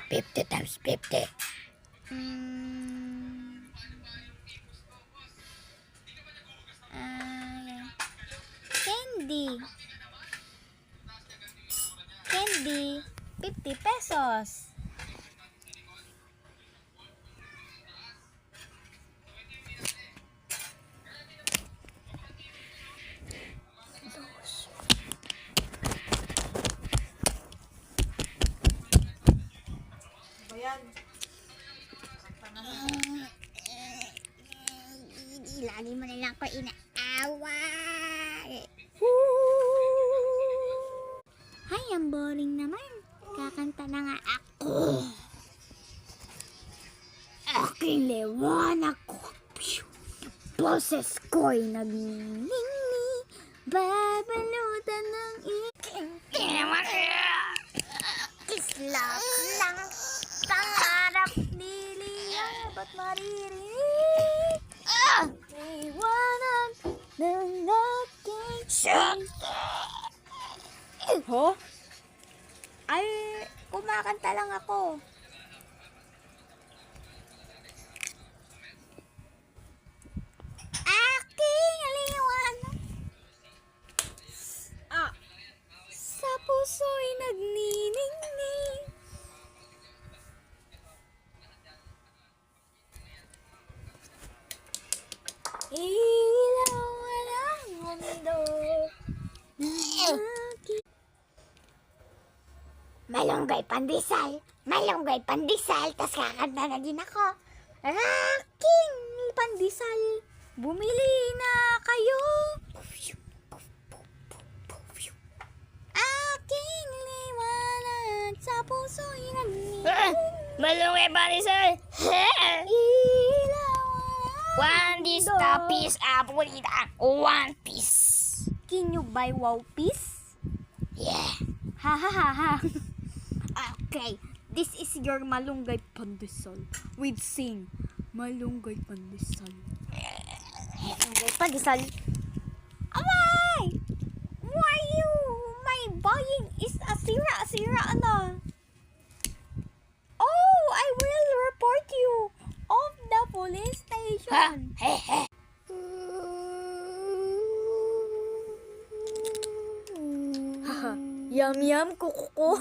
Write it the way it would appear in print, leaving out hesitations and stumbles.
50 times 50. Candy. Candy. 50 pesos. Lagi mo na lang ako inaawa. Ay, ang boring naman. Kakanta na nga ako. Aking liwanag ko. Boses ko'y nagniningni. Babalutan ng Kislap lang pangarap niliya. Ba't maririnig? Liwanag ng aking Ho? Ay, kumakanta lang ako. Aking liwanag sa puso'y nagniningning. Ilaw ang mundo ng aking Malunggay pandesal. Malunggay pandesal. Tas kakanta na din ako. aking pandesal. Bumili na kayo. Aking liwanag sa puso'y nagniningning. Malunggay pandesal. Ilaw One piece, the piece, apolita. One piece. Can you buy wow piece? Yeah. Ha ha ha ha. Okay, this is your malunggay pandesal with sing malunggay pandesal. Malunggay pandesal. Amay! Why you? My buying is a sira na. Oh, I will report you of the police station. Yum yum kukuko.